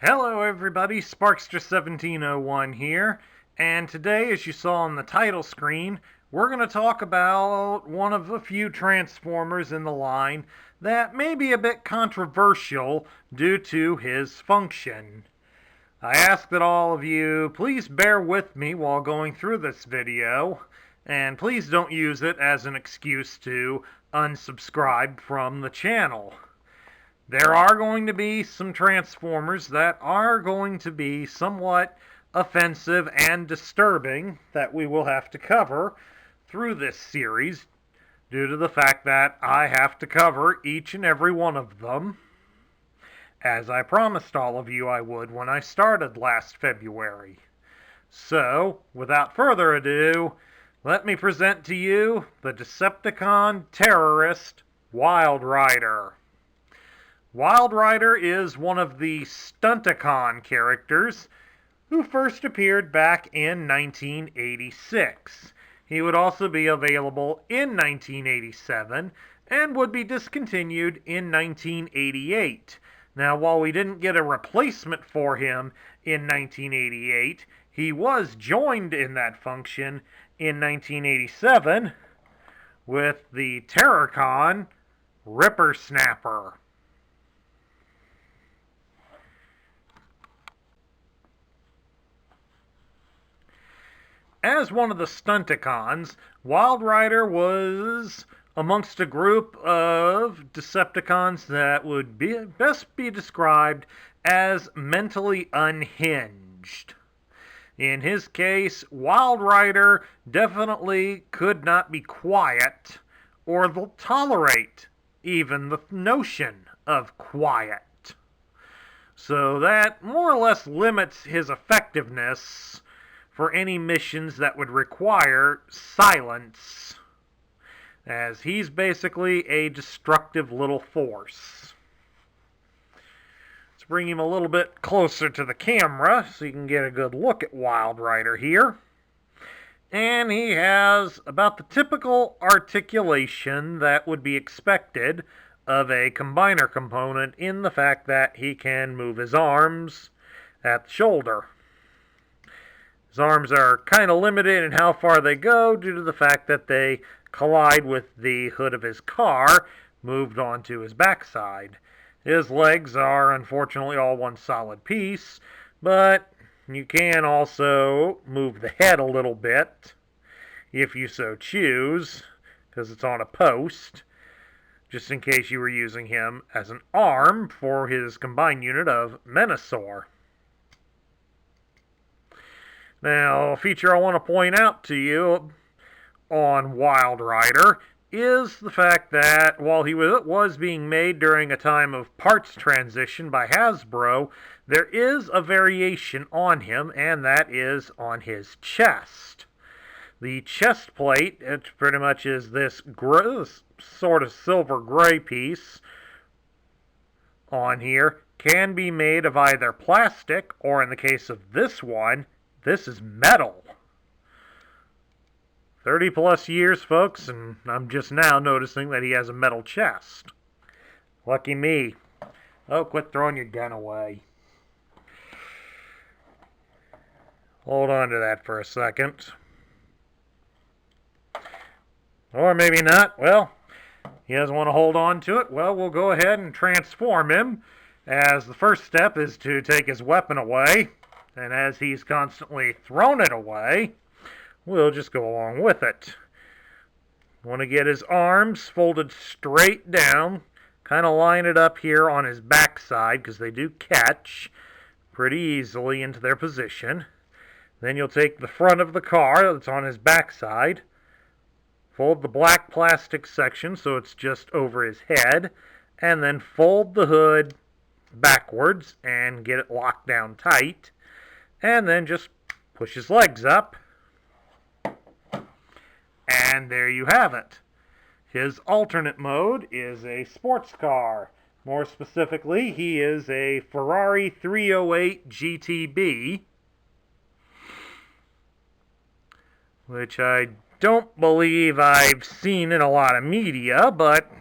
Hello everybody, Sparkster1701 here, and today, as you saw on the title screen, we're going to talk about one of a few Transformers in the line that may be a bit controversial due to his function. I ask that all of you please bear with me while going through this video, and please don't use it as an excuse to unsubscribe from the channel. There are going to be some Transformers that are going to be somewhat offensive and disturbing that we will have to cover through this series due to the fact that I have to cover each and every one of them, as I promised all of you I would when I started last February. So, without further ado, let me present to you the Decepticon terrorist, Wildrider. Wildrider is one of the Stunticon characters who first appeared back in 1986. He would also be available in 1987 and would be discontinued in 1988. Now, while we didn't get a replacement for him in 1988, he was joined in that function in 1987 with the Terrorcon Ripper Snapper. As one of the Stunticons, Wildrider was amongst a group of Decepticons that would best be described as mentally unhinged. In his case, Wildrider definitely could not be quiet or tolerate even the notion of quiet. So that more or less limits his effectiveness for any missions that would require silence, as he's basically a destructive little force. Let's bring him a little bit closer to the camera so you can get a good look at Wildrider here. And he has about the typical articulation that would be expected of a combiner component, in the fact that he can move his arms at the shoulder. His arms are kind of limited in how far they go due to the fact that they collide with the hood of his car, moved onto his backside. His legs are unfortunately all one solid piece, but you can also move the head a little bit, if you so choose, because it's on a post, just in case you were using him as an arm for his combined unit of Menasor. Now, a feature I want to point out to you on Wildrider is the fact that while he was being made during a time of parts transition by Hasbro, there is a variation on him, and that is on his chest. The chest plate, it pretty much is this sort of silver gray piece on here, can be made of either plastic, or in the case of this one, this is metal. 30 plus years, folks, and I'm just now noticing that he has a metal chest. Lucky me. Oh, quit throwing your gun away. Hold on to that for a second. Or maybe not. Well, he doesn't want to hold on to it. Well, we'll go ahead and transform him, as the first step is to take his weapon away. And as he's constantly thrown it away, we'll just go along with it. Want to get his arms folded straight down, kind of line it up here on his backside, because they do catch pretty easily into their position. Then you'll take the front of the car that's on his backside, fold the black plastic section so it's just over his head, and then fold the hood backwards and get it locked down tight. And then just push his legs up. And there you have it. His alternate mode is a sports car. More specifically, he is a Ferrari 308 GTB, which I don't believe I've seen in a lot of media, but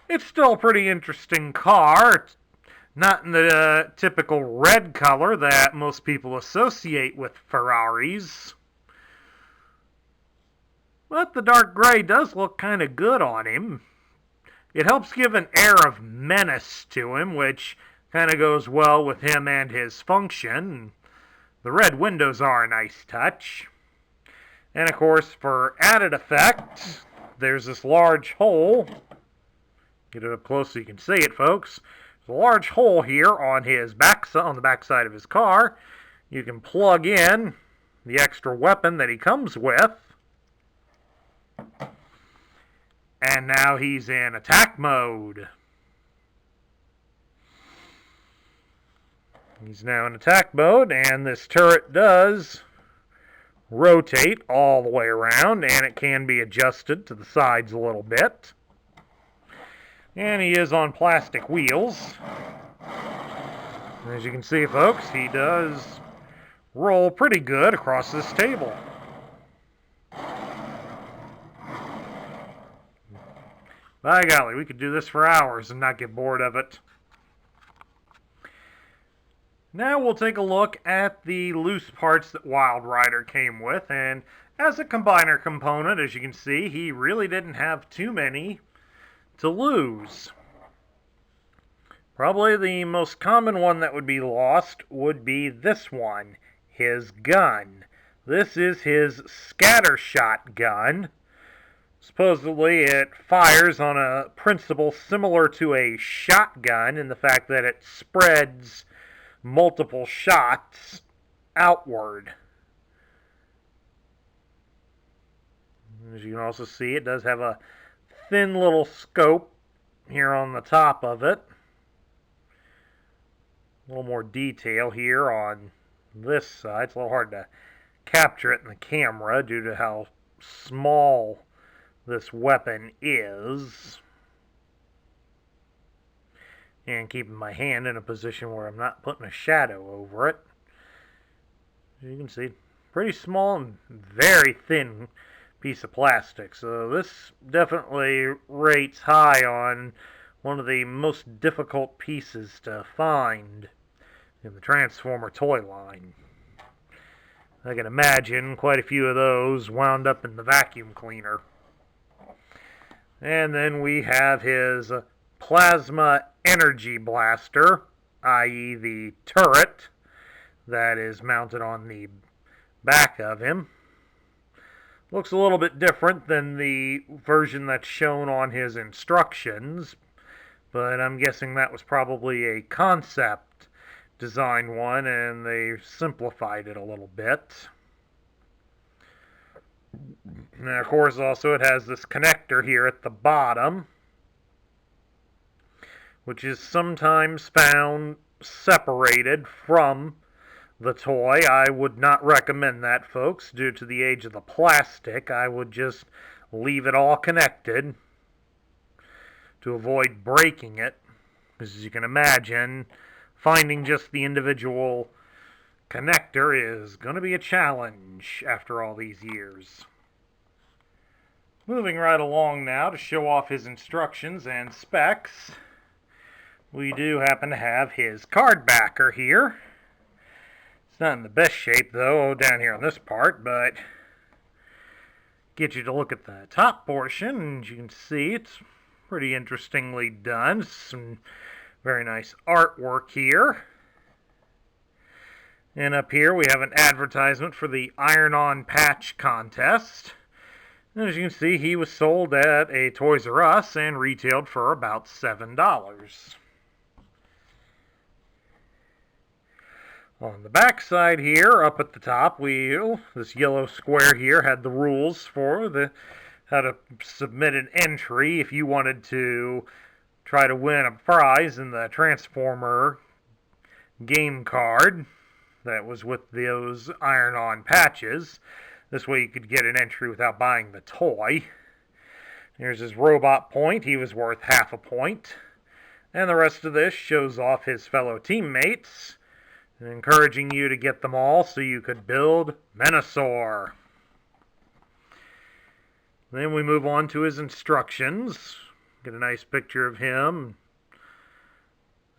it's still a pretty interesting car. It's Not in the typical red color that most people associate with Ferraris. But the dark gray does look kind of good on him. It helps give an air of menace to him, which kind of goes well with him and his function. The red windows are a nice touch. And of course, for added effect, there's this large hole. Get it up close so you can see it, folks. There's a large hole here on his on the backside of his car. You can plug in the extra weapon that he comes with. And now he's in attack mode. He's now in attack mode, and this turret does rotate all the way around, and it can be adjusted to the sides a little bit. And he is on plastic wheels. As you can see, folks, he does roll pretty good across this table. By golly, we could do this for hours and not get bored of it. Now we'll take a look at the loose parts that Wildrider came with, and as a combiner component, as you can see, he really didn't have too many to lose. Probably the most common one that would be lost would be this one, his gun. This is his scatter shot gun. Supposedly it fires on a principle similar to a shotgun in the fact that it spreads multiple shots outward. As you can also see, it does have a thin little scope here on the top of it. A little more detail here on this side. It's a little hard to capture it in the camera due to how small this weapon is. And keeping my hand in a position where I'm not putting a shadow over it. As you can see, pretty small and very thin piece of plastic. So this definitely rates high on one of the most difficult pieces to find in the Transformer toy line. I can imagine quite a few of those wound up in the vacuum cleaner. And then we have his plasma energy blaster, i.e. the turret that is mounted on the back of him. Looks a little bit different than the version that's shown on his instructions, but I'm guessing that was probably a concept design one and they simplified it a little bit. And of course also it has this connector here at the bottom, which is sometimes found separated from the toy. I would not recommend that, folks, due to the age of the plastic. I would just leave it all connected to avoid breaking it. Because as you can imagine, finding just the individual connector is going to be a challenge after all these years. Moving right along now to show off his instructions and specs, we do happen to have his card backer here. It's not in the best shape though down here on this part, but get you to look at the top portion, and as you can see it's pretty interestingly done. Some very nice artwork here. And up here we have an advertisement for the Iron-On Patch Contest. And as you can see, he was sold at a Toys R Us and retailed for about $7. On the back side here, up at the top, this yellow square here had the rules for how to submit an entry if you wanted to try to win a prize in the Transformer game card that was with those iron-on patches. This way you could get an entry without buying the toy. Here's his robot point. He was worth half a point. And the rest of this shows off his fellow teammates, encouraging you to get them all so you could build Menasor. Then we move on to his instructions. Get a nice picture of him.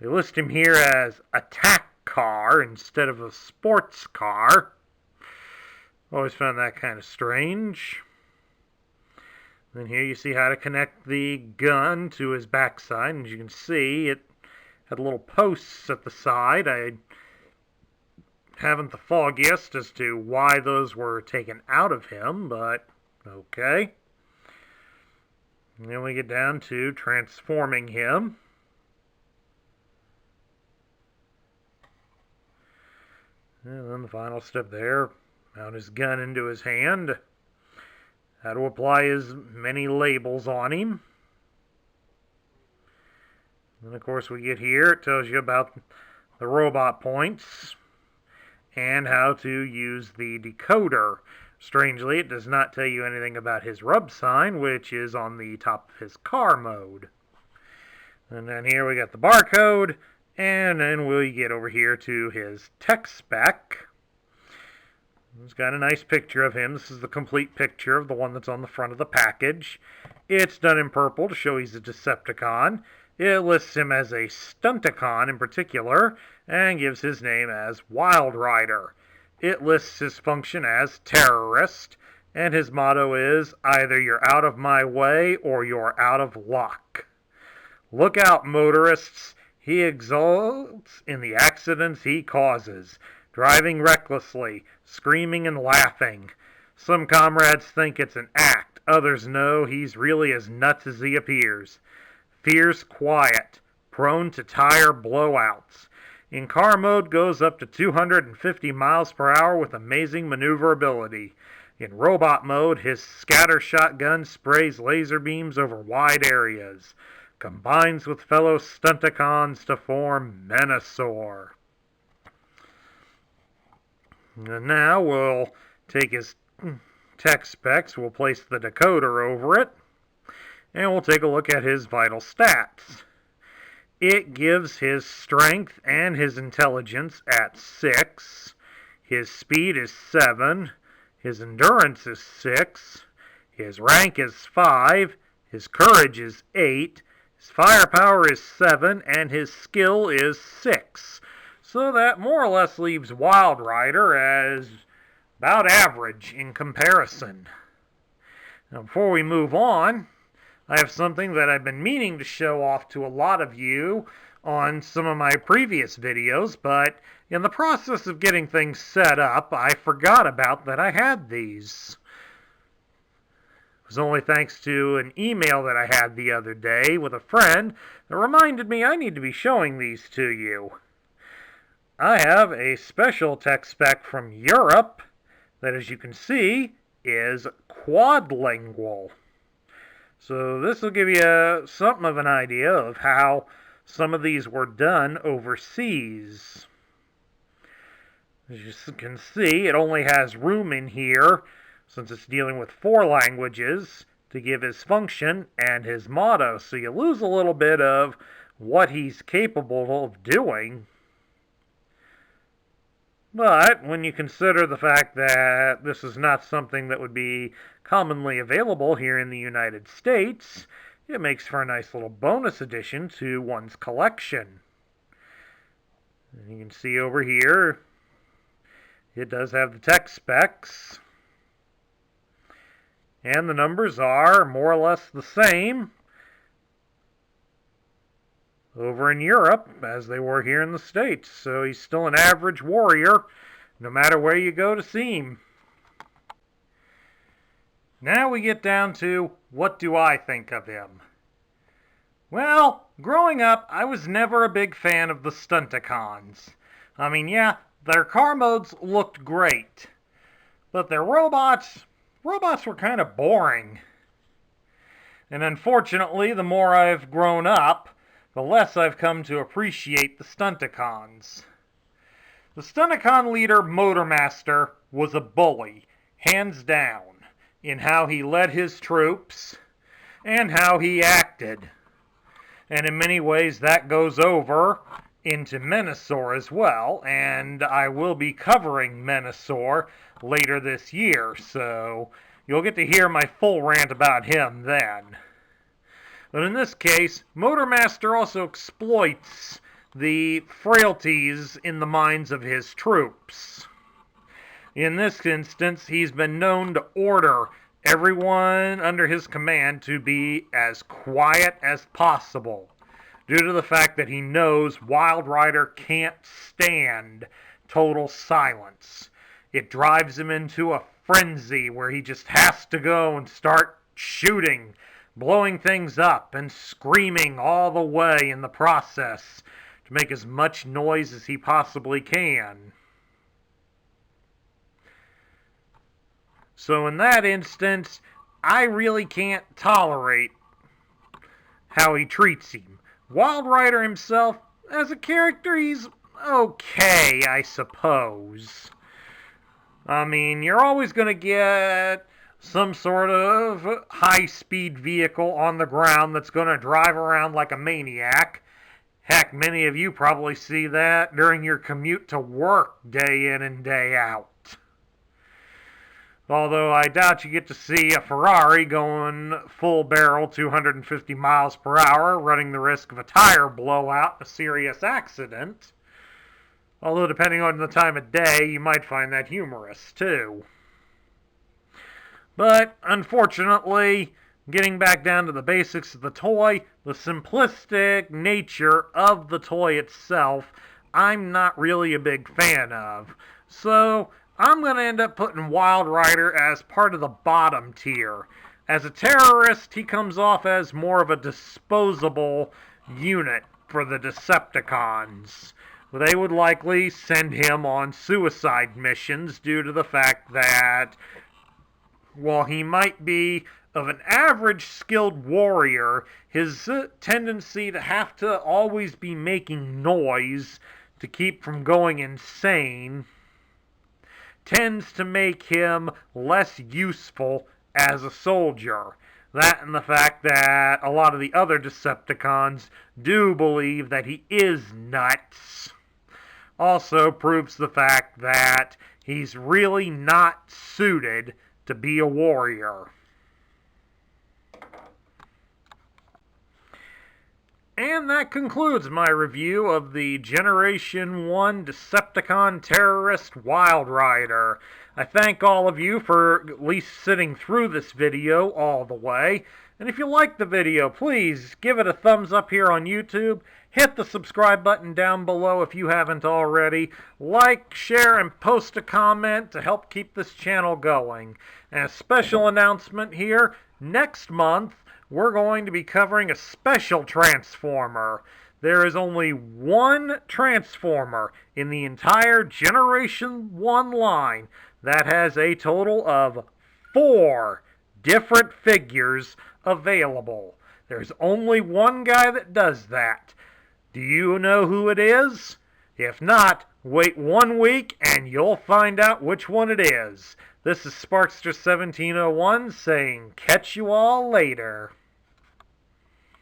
They list him here as attack car instead of a sports car. Always found that kind of strange. Then here you see how to connect the gun to his backside. And as you can see, it had little posts at the side. I haven't the foggiest as to why those were taken out of him, but okay. And then we get down to transforming him. And then the final step there, mount his gun into his hand. How to apply his many labels on him. And of course we get here, it tells you about the robot points and how to use the decoder. Strangely, it does not tell you anything about his rub sign, which is on the top of his car mode. And then here we got the barcode, and then we get over here to his tech spec. It's got a nice picture of him. This is the complete picture of the one that's on the front of the package. It's done in purple to show he's a Decepticon. It lists him as a Stunticon in particular, and gives his name as Wildrider. It lists his function as terrorist, and his motto is, either you're out of my way or you're out of luck. Look out, motorists. He exults in the accidents he causes, driving recklessly, screaming and laughing. Some comrades think it's an act. Others know he's really as nuts as he appears. Fierce, quiet, prone to tire blowouts. In car mode goes up to 250 miles per hour with amazing maneuverability. In robot mode, his scatter shotgun sprays laser beams over wide areas. Combines with fellow Stunticons to form Menasor. And now we'll take his tech specs, we'll place the decoder over it, and we'll take a look at his vital stats. It gives his strength and his intelligence at 6, his speed is 7, his endurance is 6, his rank is 5, his courage is 8, his firepower is 7, and his skill is 6. So that more or less leaves Wildrider as about average in comparison. Now before we move on, I have something that I've been meaning to show off to a lot of you on some of my previous videos, but in the process of getting things set up, I forgot about that I had these. It was only thanks to an email that I had the other day with a friend that reminded me I need to be showing these to you. I have a special tech spec from Europe that, as you can see, is quadlingual. So this will give you something of an idea of how some of these were done overseas. As you can see, it only has room in here, since it's dealing with 4 languages, to give his function and his motto. So you lose a little bit of what he's capable of doing. But when you consider the fact that this is not something that would be commonly available here in the United States, it makes for a nice little bonus addition to one's collection. And you can see over here, it does have the tech specs. And the numbers are more or less the same over in Europe as they were here in the States. So he's still an average warrior, no matter where you go to see him. Now we get down to, what do I think of him? Well, growing up, I was never a big fan of the Stunticons. I mean, yeah, their car modes looked great, but their robots were kind of boring. And unfortunately, the more I've grown up, the less I've come to appreciate the Stunticons. The Stunticon leader, Motormaster, was a bully, hands down, in how he led his troops and how he acted. And in many ways that goes over into Menasor as well, and I will be covering Menasor later this year, so you'll get to hear my full rant about him then. But in this case, Motormaster also exploits the frailties in the minds of his troops. In this instance, he's been known to order everyone under his command to be as quiet as possible, due to the fact that he knows Wildrider can't stand total silence. It drives him into a frenzy where he just has to go and start shooting, blowing things up, and screaming all the way in the process to make as much noise as he possibly can. So in that instance, I really can't tolerate how he treats him. Wildrider himself, as a character, he's okay, I suppose. I mean, you're always going to get some sort of high-speed vehicle on the ground that's going to drive around like a maniac. Heck, many of you probably see that during your commute to work day in and day out. Although I doubt you get to see a Ferrari going full barrel 250 miles per hour, running the risk of a tire blowout and a serious accident. Although depending on the time of day, you might find that humorous too. But unfortunately, getting back down to the basics of the toy, the simplistic nature of the toy itself, I'm not really a big fan of. So I'm going to end up putting Wildrider as part of the bottom tier. As a terrorist, he comes off as more of a disposable unit for the Decepticons. They would likely send him on suicide missions due to the fact that, while he might be of an average skilled warrior, his tendency to have to always be making noise to keep from going insane tends to make him less useful as a soldier. That and the fact that a lot of the other Decepticons do believe that he is nuts also proves the fact that he's really not suited to be a warrior. And that concludes my review of the Generation 1 Decepticon Terrorist Wildrider. I thank all of you for at least sitting through this video all the way. And if you liked the video, please give it a thumbs up here on YouTube. Hit the subscribe button down below if you haven't already. Like, share, and post a comment to help keep this channel going. And a special announcement here, next month, we're going to be covering a special Transformer. There is only one Transformer in the entire Generation 1 line that has a total of 4 different figures available. There's only one guy that does that. Do you know who it is? If not, wait 1 week and you'll find out which one it is. This is Sparkster1701 saying catch you all later.